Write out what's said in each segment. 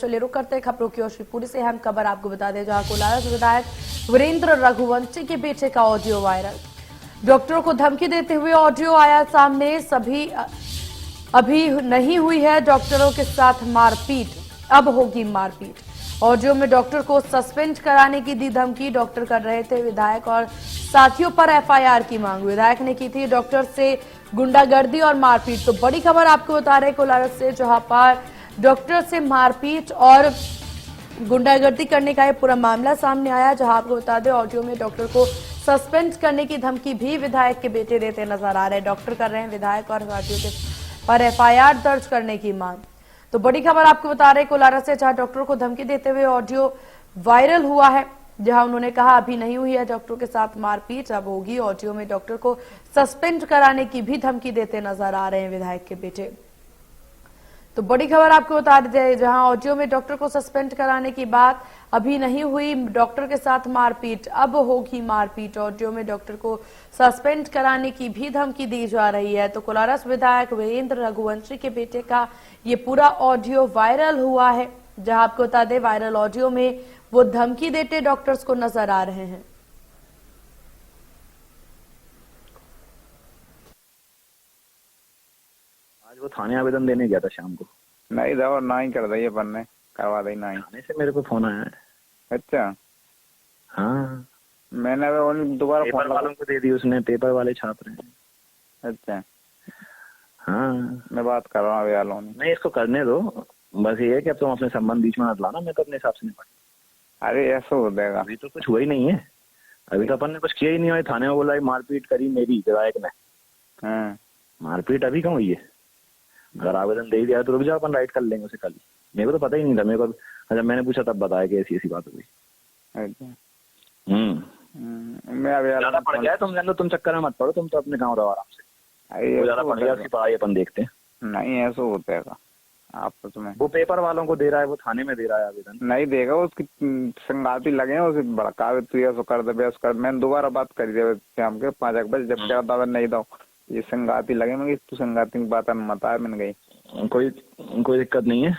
चलिए रुक करते हैं खबरों की ओर। शिवपुरी से अहम खबर आपको बता दें, जहां कोलारस विधायक वीरेंद्र रघुवंशी के बेटे का ऑडियो वायरल। डॉक्टरों को धमकी देते हुए ऑडियो आया सामने। अभी नहीं हुई है डॉक्टरों के साथ मारपीट, अब होगी मारपीट। ऑडियो में डॉक्टर को सस्पेंड कराने की दी धमकी। डॉक्टर कर रहे थे विधायक और साथियों पर एफआईआर की मांग। विधायक ने की थी डॉक्टर से गुंडागर्दी और मारपीट। तो बड़ी खबर आपको बता रहे कोलारस से, जहां पर डॉक्टर से मारपीट और गुंडागर्दी करने का ये पूरा मामला सामने आया। जहां आपको बता दें ऑडियो में डॉक्टर को सस्पेंड करने की धमकी भी विधायक के बेटे देते नजर आ रहे हैं। डॉक्टर कर रहे हैं विधायक और साथियों के पर एफआईआर दर्ज करने की मांग। तो बड़ी खबर आपको बता रहे कोलारस से, जहां डॉक्टर को धमकी देते हुए ऑडियो वायरल हुआ है, जहां उन्होंने कहा अभी नहीं हुई है डॉक्टर के साथ मारपीट, अब होगी। ऑडियो में डॉक्टर को सस्पेंड कराने की भी धमकी देते नजर आ रहे हैं विधायक के बेटे। तो बड़ी खबर आपको बता दें, जहां ऑडियो में डॉक्टर को सस्पेंड कराने की बात, अभी नहीं हुई डॉक्टर के साथ मारपीट, अब होगी मारपीट। ऑडियो में डॉक्टर को सस्पेंड कराने की भी धमकी दी जा रही है। तो कोलारस विधायक वीरेंद्र रघुवंशी के बेटे का ये पूरा ऑडियो वायरल हुआ है, जहां आपको बता दें वायरल ऑडियो में वो धमकी देते डॉक्टर्स को नजर आ रहे हैं। आज वो थाने आवेदन देने गया था शाम को। नहीं था और ना ही कर दी अपन ने, करवा दी ना ही। थाने से मेरे को फोन आया है। अच्छा हाँ, मैंने दोबारा पेपर वालों को दे दी उसने, पेपर वाले छाप रहे हैं। अच्छा हाँ, मैं बात कर रहा हूँ अभी आलोनी। नहीं इसको करने दो, बस ये है कि अब तुम अपने संबंध बीच में मत लाना, मैं तो अपने हिसाब से निपट। अरे ऐसा हो जाएगा, अभी तो कुछ हुआ ही नहीं है, अभी तो अपन ने कुछ किया ही नहीं है। थाने में बोला मारपीट करी मेरी विधायक ने। हाँ मारपीट अभी कहाँ हुई है? अगर आवेदन दे दिया तो रुक जाओ, अपन राइट कर लेंगे उसे कल। मेरे को तो पता ही नहीं था, मेरे को जब मैंने पूछा तब बताया कि ऐसी ऐसी बात हुई। अच्छा मैं अभी ज्यादा पड़ गया है, तुम जान लो, तुम चक्कर में मत पड़ो, तुम तो अपने गाँव रहो आराम से। ज्यादा पड़ गया, उसकी पढ़ाई अपन देखते हैं। नहीं ऐसा होता है आप तो तुम्हें, वो पेपर वालों को दे रहा है, वो थाने में दे रहा है आवेदन। नहीं देगा, उसकी संगाती लगे उसे भड़का तू ऐसा कर दे बेस कर। मैंने दोबारा बात करी थी शाम के 5 बजे, जब क्या दावा नहीं दो ये संगाती लगे। मैं तू संगाती की बात मत आया, मैंने गई कोई दिक्कत नहीं है।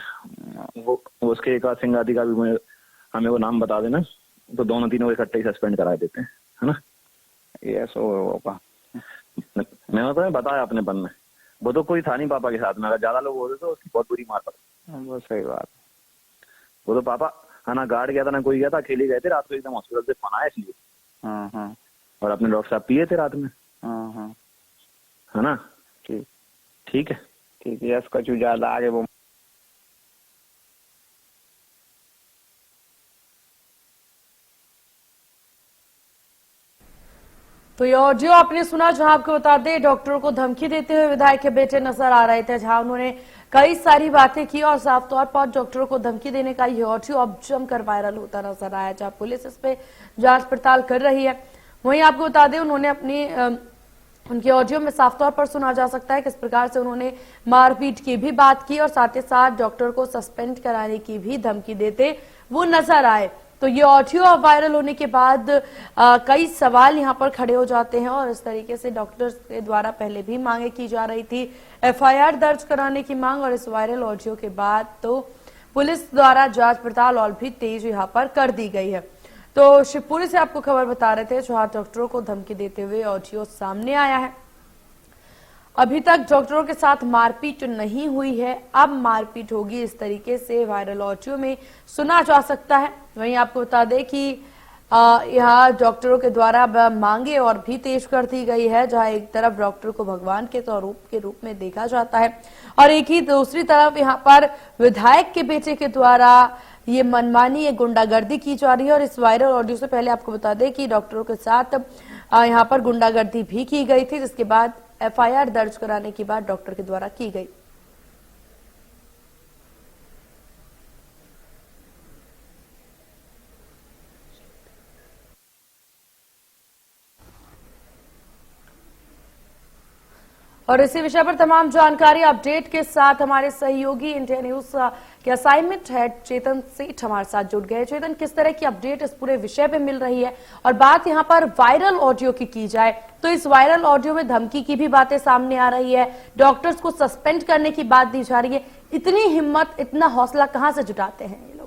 वो उसके एक आध संगाती का भी हमें वो नाम बता देना, तो दोनों तीनों इकट्ठे ही सस्पेंड करा देते हैं, है ना? ये ऐसा होगा। मैंने तुम्हें बताया अपने पन में, वो तो कोई था नहीं पापा के साथ में। अगर ज्यादा लोग होते तो उसकी बहुत बुरी मार पड़ती। वो सही बात। वो तो पापा है ना, गार्ड गया था ना कोई गया था, अकेले गए थे रात को, एकदम हॉस्पिटल से फोन आया इसलिए। हाँ और अपने डॉक्टर साहब पिए थे रात में। हाँ है ना? ठीक है ठीक है, इसका जो ज्यादा आगे वो तो ये ऑडियो आपने सुना, जहां आपको बता दें डॉक्टरों को धमकी देते हुए विधायक के बेटे नजर आ रहे थे, जहां उन्होंने कई सारी बातें की और साफ तौर पर डॉक्टरों को धमकी देने का ये ऑडियो अब जमकर वायरल होता नजर आया, जहां पुलिस इस पे जांच पड़ताल कर रही है। वहीं आपको बता दें उन्होंने उनके ऑडियो में साफ तौर पर सुना जा सकता है किस प्रकार से उन्होंने मारपीट की भी बात की और साथ ही साथ डॉक्टर को सस्पेंड कराने की भी धमकी देते वो नजर आए। तो ये ऑडियो वायरल होने के बाद कई सवाल यहां पर खड़े हो जाते हैं और इस तरीके से डॉक्टर्स के द्वारा पहले भी मांगे की जा रही थी एफआईआर दर्ज कराने की मांग, और इस वायरल ऑडियो के बाद तो पुलिस द्वारा जांच पड़ताल और भी तेज यहां पर कर दी गई है। तो शिवपुरी से आपको खबर बता रहे थे, जहां डॉक्टरों को धमकी देते हुए ऑडियो सामने आया है। अभी तक डॉक्टरों के साथ मारपीट नहीं हुई है, अब मारपीट होगी, इस तरीके से वायरल ऑडियो में सुना जा सकता है। वहीं आपको बता दें कि यहाँ डॉक्टरों के द्वारा मांगे और भी तेज कर दी गई है, जहां एक तरफ डॉक्टर को भगवान के रूप में देखा जाता है और एक ही दूसरी तरफ यहाँ पर विधायक के बेटे के द्वारा ये मनमानी, ये गुंडागर्दी की जा रही है। और इस वायरल ऑडियो से पहले आपको बता दें कि डॉक्टरों के साथ यहाँ पर गुंडागर्दी भी की गई थी, जिसके बाद एफआईआर दर्ज कराने की बात डॉक्टर के द्वारा की गई। और इसी विषय पर तमाम जानकारी अपडेट के साथ हमारे सहयोगी इंडिया न्यूज के असाइनमेंट हेड चेतन सेठ हमारे साथ जुड़ गए। चेतन, किस तरह की अपडेट इस पूरे विषय पे मिल रही है? और बात यहां पर वायरल ऑडियो की जाए तो इस वायरल ऑडियो में धमकी की भी बातें सामने आ रही है, डॉक्टर्स को सस्पेंड करने की बात दी जा रही है, इतनी हिम्मत, इतना हौसला कहां से जुटाते हैं ये लोग?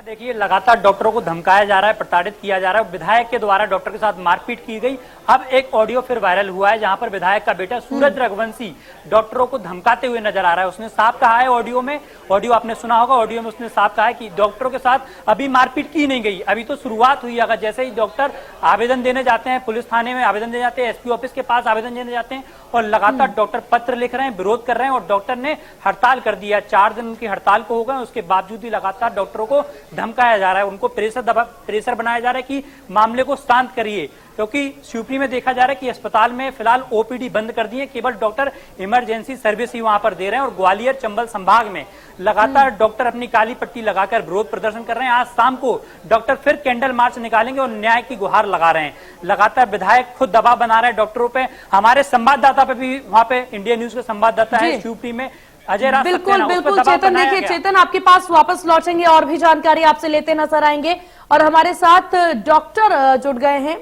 देखिए, लगातार डॉक्टरों को धमकाया जा रहा है, प्रताड़ित किया जा रहा है। विधायक के द्वारा डॉक्टर के साथ मारपीट की गई। अब एक ऑडियो फिर वायरल हुआ है जहां पर विधायक का बेटा सूरज रघुवंशी डॉक्टरों को धमकाते हुए नजर आ रहा है। उसने साफ कहा है ऑडियो में, ऑडियो आपने सुना होगा, ऑडियो में उसने साफ कहा है कि डॉक्टरों के साथ अभी मारपीट की नहीं गई, अभी तो शुरुआत हुई है। अगर जैसे ही डॉक्टर आवेदन देने जाते हैं, पुलिस थाने में आवेदन देने जाते हैं, एसपी ऑफिस के पास आवेदन देने जाते हैं और लगातार डॉक्टर पत्र लिख रहे हैं, विरोध कर रहे हैं और डॉक्टर ने हड़ताल कर दिया। 4 दिन उनकी हड़ताल को हो गए, उसके बावजूद भी लगातार डॉक्टरों को धमकाया जा रहा है, उनको प्रेशर बनाया जा रहा है कि मामले को शांत करिए, क्योंकि शिवपुरी में देखा जा रहा है कि अस्पताल में फिलहाल ओपीडी बंद कर दी है, केवल डॉक्टर इमरजेंसी सर्विस ही वहां पर दे रहे हैं और ग्वालियर चंबल संभाग में लगातार डॉक्टर अपनी काली पट्टी लगाकर विरोध प्रदर्शन कर रहे हैं। आज शाम को डॉक्टर फिर कैंडल मार्च निकालेंगे और न्याय की गुहार लगा रहे हैं। लगातार विधायक खुद दबाव बना रहे हैं डॉक्टरों पे। हमारे संवाददाता पे भी, वहां पे इंडिया न्यूज के संवाददाता है शिवपुरी में, अजय राज, बिल्कुल बिल्कुल चेतन, देखिए चेतन आपके पास वापस लौटेंगे और भी जानकारी आपसे लेते नजर आएंगे और हमारे साथ डॉक्टर जुड़ गए हैं,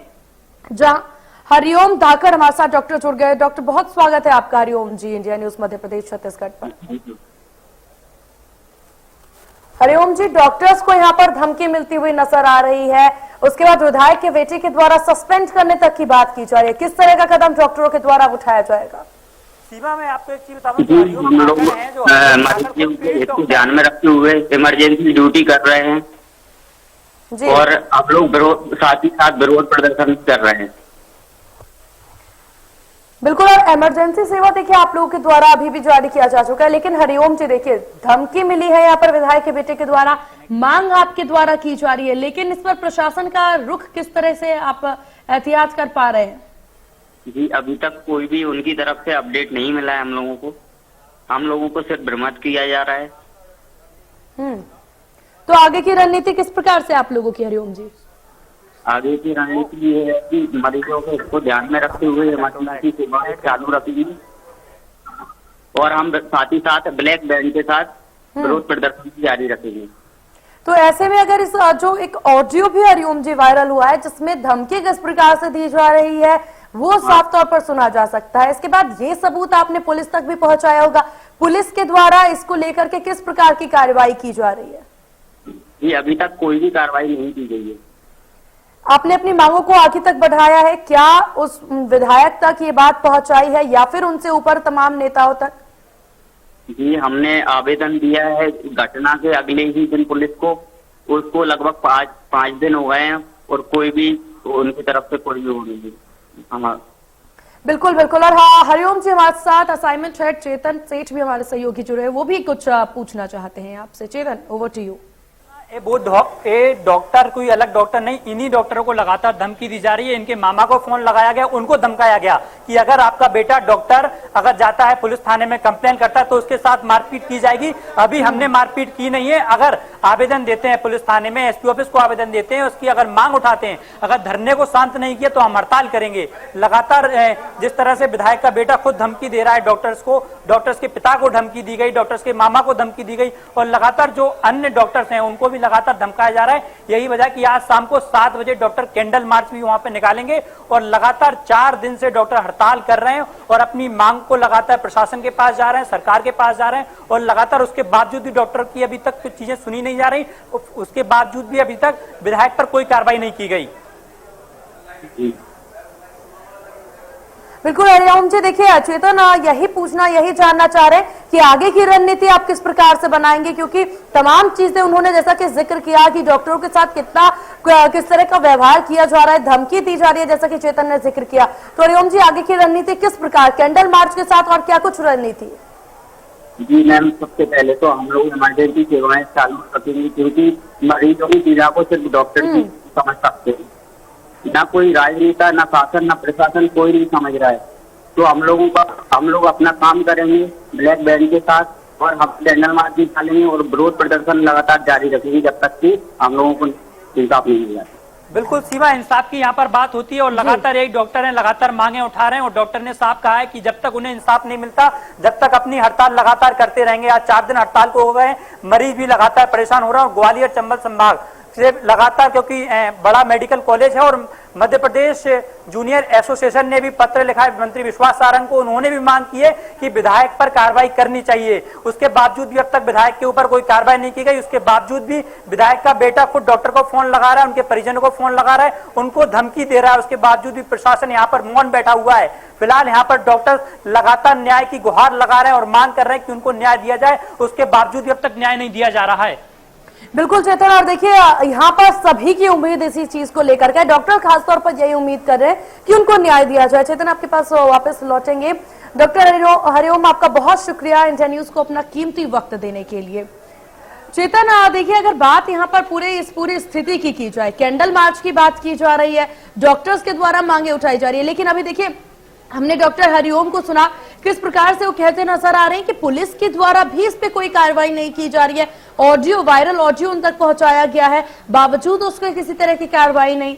जहां हरिओम धाकड़ हमारे साथ डॉक्टर जुड़ गए। डॉक्टर, बहुत स्वागत है आपका हरिओम जी इंडिया न्यूज मध्य प्रदेश छत्तीसगढ़ पर। हरिओम जी, डॉक्टर्स को यहाँ पर धमकी मिलती हुई नजर आ रही है, उसके बाद विधायक के बेटे के द्वारा सस्पेंड करने तक की बात की जा रही है, किस तरह का कदम डॉक्टरों के द्वारा उठाया जाएगा? सीमा में आपको एक चीज बता जी, हम लोग मरीज को ध्यान में रखते हुए इमरजेंसी ड्यूटी कर रहे हैं जी। और आप लोग साथ ही साथ विरोध प्रदर्शन कर रहे हैं। बिल्कुल, और इमरजेंसी सेवा देखिए आप लोगों के द्वारा अभी भी जारी किया जा चुका है, लेकिन हरिओम जी देखिए धमकी मिली है यहाँ पर विधायक के बेटे के द्वारा, मांग आपके द्वारा की जा रही है, लेकिन इस पर प्रशासन का रुख किस तरह से आप एहतियात कर पा रहे हैं? जी, अभी तक कोई भी उनकी तरफ से अपडेट नहीं मिला है हम लोगों को सिर्फ भ्रमित किया जा रहा है। तो आगे की रणनीति किस प्रकार से आप लोगों की हरिओम जी? आगे की रणनीति ये है कि मरीजों को इसको ध्यान में रखते हुए इमरजेंसी सेवाएं चालू रखेंगे और हम साथ ही साथ ब्लैक बैंड के साथ विरोध प्रदर्शन जारी रखेंगे। तो ऐसे में अगर इस जो एक ऑडियो भी हरिओम जी वायरल हुआ है जिसमें धमकी किस प्रकार से दी जा रही है वो साफ तौर पर सुना जा सकता है, इसके बाद ये सबूत आपने पुलिस तक भी पहुंचाया होगा, पुलिस के द्वारा इसको लेकर के किस प्रकार की कार्रवाई की जा रही है? जी, अभी तक कोई भी कार्रवाई नहीं की गई है। आपने अपनी मांगों को आगे तक बढ़ाया है, क्या उस विधायक तक ये बात पहुंचाई है या फिर उनसे ऊपर तमाम नेताओं तक? जी, हमने आवेदन दिया है घटना के अगले ही दिन पुलिस को, उसको लगभग 5 दिन हो गए हैं और कोई भी उनकी तरफ से कोई भी हो नहीं है। बिल्कुल बिल्कुल, और हाँ हरिओम जी हमारे साथ असाइनमेंट हेड चेतन सेठ भी हमारे सहयोगी जुड़े हैं, वो भी कुछ पूछना चाहते हैं आपसे। चेतन, ओवर टू यू। वो डॉक्टर कोई अलग डॉक्टर नहीं, इन्हीं डॉक्टरों को लगातार धमकी दी जा रही है। इनके मामा को फोन लगाया गया, उनको धमकाया गया कि अगर आपका बेटा डॉक्टर अगर जाता है पुलिस थाने में कंप्लेन करता है तो उसके साथ मारपीट की जाएगी। अभी हमने मारपीट की नहीं है, अगर आवेदन देते हैं पुलिस थाने में, एसपी ऑफिस को आवेदन देते हैं, उसकी अगर मांग उठाते हैं, अगर धरने को शांत नहीं किया तो हम हड़ताल करेंगे। लगातार जिस तरह से विधायक का बेटा खुद धमकी दे रहा है डॉक्टर्स को, डॉक्टर्स के पिता को धमकी दी गई, डॉक्टर्स के मामा को धमकी दी गई और लगातार जो अन्य डॉक्टर्स हैं उनको भी लगातार धमकाया जा रहा है। यही वजह कि आज शाम को 7 बजे डॉक्टर कैंडल मार्च भी वहां पे निकालेंगे और लगातार 4 दिन से डॉक्टर हड़ताल कर रहे हैं और अपनी मांग को लगातार प्रशासन के पास जा रहे हैं, सरकार के पास जा रहे हैं और लगातार उसके बावजूद भी डॉक्टर की अभी तक कुछ चीजें सुनी नहीं जा रही, उसके बावजूद भी अभी तक विधायक पर कोई कार्रवाई नहीं की गई। बिल्कुल हरिओम जी, देखिए चेतन यही पूछना, यही जानना चाह रहे हैं कि आगे की रणनीति आप किस प्रकार से बनाएंगे, क्योंकि तमाम चीजें उन्होंने जैसा कि जिक्र किया कि डॉक्टरों के साथ किस तरह का व्यवहार किया जा रहा है, धमकी दी जा रही है, जैसा कि चेतन ने जिक्र किया। तो हरिओम जी आगे की रणनीति किस प्रकार, कैंडल मार्च के साथ और क्या कुछ रणनीति है? जी मैम, सबसे पहले तो हम लोग इमरजेंसी सेवाएं चालू रखेंगे क्योंकि मरीजों की पीड़ा को सिर्फ डॉक्टर ही समझ सकते हैं, ना कोई राजनेता, ना शासन, ना प्रशासन, कोई नहीं समझ रहा है। तो हम लोग अपना काम करेंगे ब्लैक बैंड के साथ और हम कैंडल मार्च निकालेंगे और विरोध प्रदर्शन लगातार जारी रखेंगे जब तक कि हम लोगों को इंसाफ नहीं मिल जाता। बिल्कुल सीमा, इंसाफ की यहाँ पर बात होती है और लगातार एक डॉक्टर है लगातार मांगे उठा रहे हैं और डॉक्टर ने साफ कहा है कि जब तक उन्हें इंसाफ नहीं मिलता जब तक अपनी हड़ताल लगातार करते रहेंगे। आज 4 दिन हड़ताल को हो गए, मरीज भी लगातार परेशान हो रहा है और ग्वालियर चंबल संभाग से लगातार, क्योंकि बड़ा मेडिकल कॉलेज है और मध्य प्रदेश जूनियर एसोसिएशन ने भी पत्र लिखा है मंत्री विश्वास सारंग को। उन्होंने भी मांग की है कि विधायक पर कार्रवाई करनी चाहिए। उसके बावजूद भी अब तक विधायक के ऊपर कोई कार्रवाई नहीं की गई। उसके बावजूद भी विधायक का बेटा खुद डॉक्टर को फोन लगा रहा है, उनके परिजनों को फोन लगा रहा है, उनको धमकी दे रहा है। उसके बावजूद भी प्रशासन यहाँ पर मौन बैठा हुआ है। फिलहाल यहाँ पर डॉक्टर लगातार न्याय की गुहार लगा रहे हैं और मांग कर रहे हैं कि उनको न्याय दिया जाए। उसके बावजूद भी अब तक न्याय नहीं दिया जा रहा है। बिल्कुल चेतन, और देखिए यहाँ पर सभी की उम्मीद इसी चीज को लेकर के, डॉक्टर खासतौर पर यही उम्मीद कर रहे हैं कि उनको न्याय दिया जाए। चेतन, आपके पास वापस लौटेंगे। डॉक्टर हरिओम, आपका बहुत शुक्रिया इंडिया न्यूज को अपना कीमती वक्त देने के लिए। चेतन, देखिए अगर बात यहाँ पर पूरी स्थिति की जाए, कैंडल मार्च की बात की जा रही है, डॉक्टर्स के द्वारा मांगे उठाई जा रही है, लेकिन अभी देखिए हमने डॉक्टर हरिओम को सुना किस प्रकार से वो कहते नजर आ रहे हैं कि पुलिस के द्वारा भी इस पे कोई कार्रवाई नहीं की जा रही है। ऑडियो, वायरल ऑडियो उन तक पहुंचाया गया है, बावजूद उसके किसी तरह की कार्रवाई नहीं।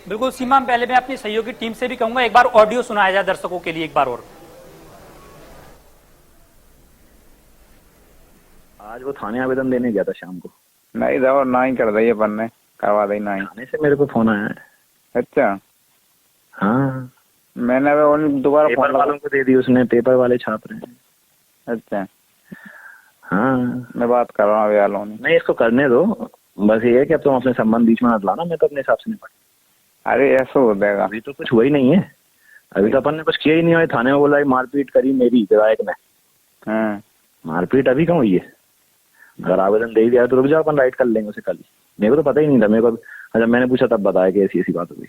बिल्कुल सीमा, पहले मैं अपनी सहयोगी टीम से भी कहूंगा एक बार ऑडियो सुनाया जाए दर्शकों के लिए एक बार और। आज वो थाने आवेदन देने गया था शाम को। नहीं जाओ, ना ही कर दिए बनने, करवा दी ना ही। थाने से मेरे को फोन आया है। अच्छा, हाँ, मैंने दोबारा पेपर वालों को दे दी उसने, पेपर वाले छाप रहे हैं। अच्छा, हाँ, मैं बात कर रहा हूँ वालों ने। नहीं, इसको करने दो, बस ये है कि अब तुम अपने संबंध बीच में मत लाना, मैं तो अपने हिसाब से निपट। अरे ऐसा हो जाएगा, अभी तो कुछ हुआ ही नहीं है, अभी तो अपन ने कुछ किया ही नहीं है। थाने में बोला मारपीट करी मेरी विधायक ने, मारपीट अभी कहाँ हुई है? अगर आवेदन दे दिया तो रुक जाओ, अपन राइट कर लेंगे उसे कल। मेरे को तो पता ही नहीं था, मेरे को जब मैंने पूछा तब बताया कि ऐसी बात हो गई।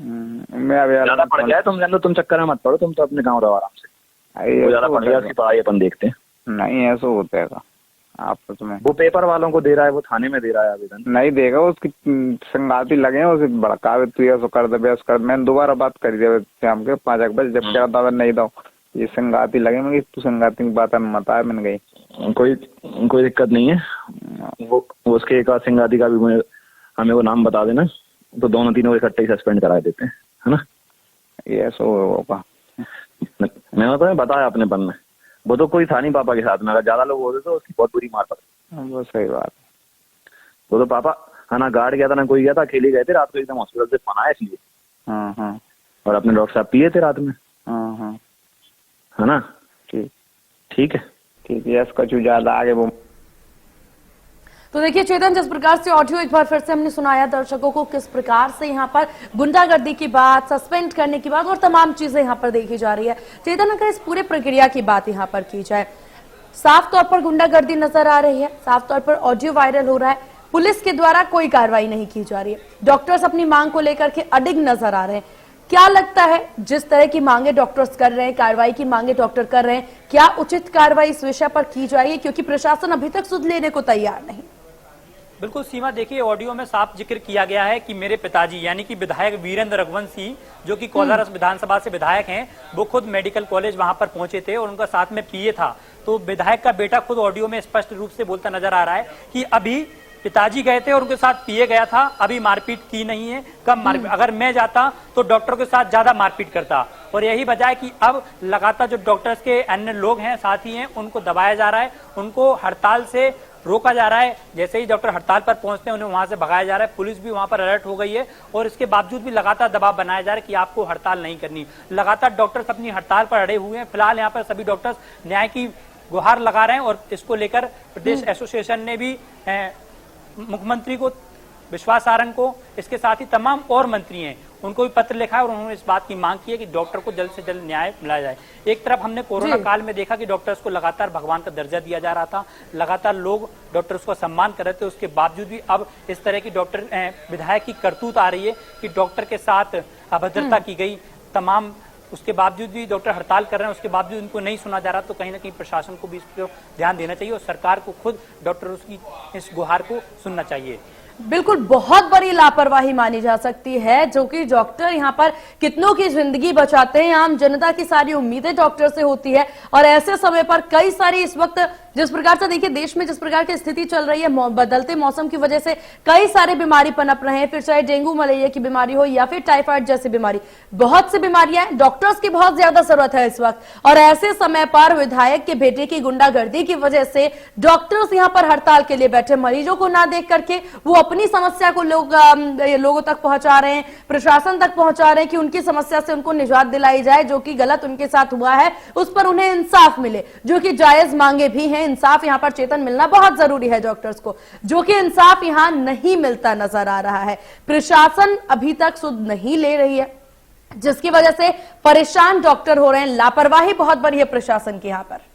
मैं अभी ज्यादा पड़ गया है, तुम जानो, तुम चक्कर में मत पड़ो, तुम तो अपने गाँव रहो आराम से। वो ज्यादा पड़ गया, उसकी पढ़ाई अपन देखते हैं। नहीं, ऐसा होता है आपस में। वो पेपर वालों को दे रहा है, वो थाने में दे रहा है आवेदन। नहीं देगा, उसकी संगाती लगे हैं, उसे भड़कावे, तू ऐसा कर दे, बेस कर। मैंने दोबारा बात करी थी शाम के 5 बजे, जब क्या दावा नहीं दो, ये संगाती लगे। मैं तू संगाती की बात मत आया, मैंने गई। कोई दिक्कत नहीं है। वो उसके एक आध संगाती का भी हमें वो नाम बता देना, तो दोनों तीनों इकट्ठे ही सस्पेंड करा देते हैं, है ना? ये ऐसा होगा। मैंने तो बताया अपने पन में, वो तो कोई था नहीं पापा के साथ में। अगर ज्यादा लोग होते तो उसकी बहुत बुरी मार पड़ती। वो सही बात। वो तो पापा है ना, गार्ड गया था ना कोई गया था, अकेले गए थे रात को, एकदम हॉस्पिटल से फोन आया इसलिए। हाँ, और अपने डॉक्टर साहब पिए थे रात में। हाँ, है ना? ठीक है। यस, कुछ ज्यादा आगे वो। तो देखिए चेतन, जिस प्रकार से ऑडियो एक बार फिर से हमने सुनाया दर्शकों को, किस प्रकार से यहाँ पर गुंडागर्दी की बात, सस्पेंड करने की बात और तमाम चीजें यहाँ पर देखी जा रही है। चेतन, अगर इस पूरे प्रक्रिया की बात यहाँ पर की जाए, साफ तौर पर गुंडागर्दी नजर आ रही है, साफ तौर पर ऑडियो वायरल हो रहा है, पुलिस के द्वारा कोई कार्रवाई नहीं की जा रही है, डॉक्टर्स अपनी मांग को लेकर के अडिग नजर आ रहे हैं। क्या लगता है, जिस तरह की मांगे डॉक्टर्स कर रहे हैं, कार्रवाई की मांगे डॉक्टर कर रहे हैं, क्या उचित कार्रवाई इस विषय पर की जाएगी? क्योंकि प्रशासन अभी तक सुध लेने को तैयार नहीं। बिल्कुल सीमा, देखिए ऑडियो में साफ जिक्र किया गया है कि मेरे पिताजी यानी कि विधायक वीरेंद्र रघुवंशी, जो कि कोलारस विधानसभा से विधायक हैं, वो खुद मेडिकल कॉलेज वहां पर पहुंचे थे और उनका साथ में पीए था। तो विधायक का बेटा खुद ऑडियो में स्पष्ट रूप से बोलता नजर आ रहा है कि अभी पिताजी गए थे और उनके साथ पीए गया था, अभी मारपीट की नहीं है, कम मारपीट, अगर मैं जाता तो डॉक्टर के साथ ज्यादा मारपीट करता। और यही वजह है कि अब लगातार जो डॉक्टर्स के अन्य लोग हैं, साथी हैं, उनको दबाया जा रहा है, उनको हड़ताल से रोका जा रहा है। जैसे ही डॉक्टर हड़ताल पर पहुंचते हैं, उन्हें वहां से भगाया जा रहा है। पुलिस भी वहां पर अलर्ट हो गई है और इसके बावजूद भी लगातार दबाव बनाया जा रहा है कि आपको हड़ताल नहीं करनी। लगातार डॉक्टर्स अपनी हड़ताल पर अड़े हुए हैं। फिलहाल यहाँ पर सभी डॉक्टर्स न्याय की गुहार लगा रहे हैं और इसको लेकर प्रदेश एसोसिएशन ने भी मुख्यमंत्री को, विश्वास सारंग को, इसके साथ ही तमाम और मंत्री हैं, उनको भी पत्र लिखा है और उन्होंने इस बात की मांग की है कि डॉक्टर को जल्द से जल्द न्याय मिला जाए। एक तरफ हमने कोरोना काल में देखा कि डॉक्टर्स को लगातार भगवान का दर्जा दिया जा रहा था, लगातार लोग डॉक्टर्स को सम्मान कर रहे थे, उसके बावजूद भी अब इस तरह की डॉक्टर विधायक की करतूत आ रही है कि डॉक्टर के साथ अभद्रता की गई, तमाम उसके बावजूद भी डॉक्टर हड़ताल कर रहे हैं, उसके बावजूद उनको नहीं सुना जा रहा। तो कहीं ना कहीं प्रशासन को भी इस पर ध्यान देना चाहिए और सरकार को खुद डॉक्टरों की इस गुहार को सुनना चाहिए। बिल्कुल, बहुत बड़ी लापरवाही मानी जा सकती है, जो कि डॉक्टर यहाँ पर कितनों की जिंदगी बचाते हैं। आम जनता की सारी उम्मीदें डॉक्टर से होती है और ऐसे समय पर कई सारी इस वक्त जिस प्रकार से देखिए देश में जिस प्रकार की स्थिति चल रही है, बदलते मौसम की वजह से कई सारे बीमारी पनप रहे हैं, फिर चाहे डेंगू मलेरिया की बीमारी हो या फिर टाइफाइड जैसी बीमारी, बहुत सी बीमारियां हैं। डॉक्टर्स की बहुत ज्यादा जरूरत है इस वक्त, और ऐसे समय पर विधायक के बेटे की गुंडागर्दी की वजह से डॉक्टर्स यहां पर हड़ताल के लिए बैठे। मरीजों को ना देख करके वो अपनी समस्या को लोगों तक पहुंचा रहे हैं, प्रशासन तक पहुंचा रहे हैं कि उनकी समस्या से उनको निजात दिलाई जाए। जो कि गलत उनके साथ हुआ है उस पर उन्हें इंसाफ मिले, जो कि जायज मांगे भी हैं। इंसाफ यहां पर चेतन मिलना बहुत जरूरी है डॉक्टर्स को, जो कि इंसाफ यहां नहीं मिलता नजर आ रहा है। प्रशासन अभी तक सुध नहीं ले रही है, जिसकी वजह से परेशान डॉक्टर हो रहे हैं। लापरवाही बहुत बड़ी है प्रशासन की यहां पर।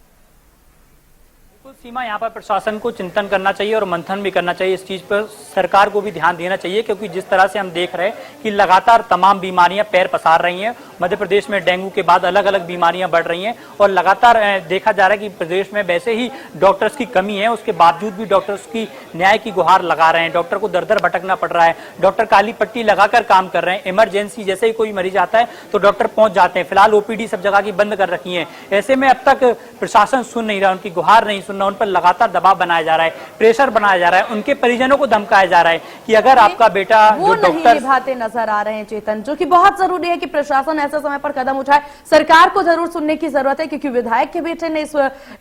सीमा, यहाँ पर प्रशासन को चिंतन करना चाहिए और मंथन भी करना चाहिए। इस चीज पर सरकार को भी ध्यान देना चाहिए, क्योंकि जिस तरह से हम देख रहे हैं कि लगातार तमाम बीमारियां पैर पसार रही हैं। मध्य प्रदेश में डेंगू के बाद अलग अलग बीमारियां बढ़ रही हैं और लगातार देखा जा रहा है कि प्रदेश में वैसे ही डॉक्टर्स की कमी है, उसके बावजूद भी डॉक्टर्स की न्याय की गुहार लगा रहे हैं। डॉक्टर को दर दर भटकना पड़ रहा है, डॉक्टर काली पट्टी लगाकर काम कर रहे हैं। इमरजेंसी जैसे ही कोई मरीज आता है तो डॉक्टर पहुंच जाते हैं। फिलहाल ओपीडी सब जगह की बंद कर रखी है। ऐसे में अब तक प्रशासन सुन नहीं रहा, उनकी गुहार नहीं सुन रहा, उन पर लगातार दबाव बनाया जा रहा है, प्रेशर बनाया जा रहा है, उनके परिजनों को धमकाया जा रहा है कि अगर आपका बेटा वो जो नहीं निभाते नजर आ रहे हैं चेतन, जो कि बहुत जरूरी है कि प्रशासन ऐसे समय पर कदम उठाए। सरकार को जरूर सुनने की जरूरत है, क्योंकि विधायक के बेटे ने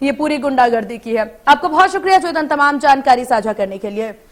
ये पूरी गुंडागर्दी की है। आपको बहुत शुक्रिया चेतन तमाम जानकारी साझा करने के लिए।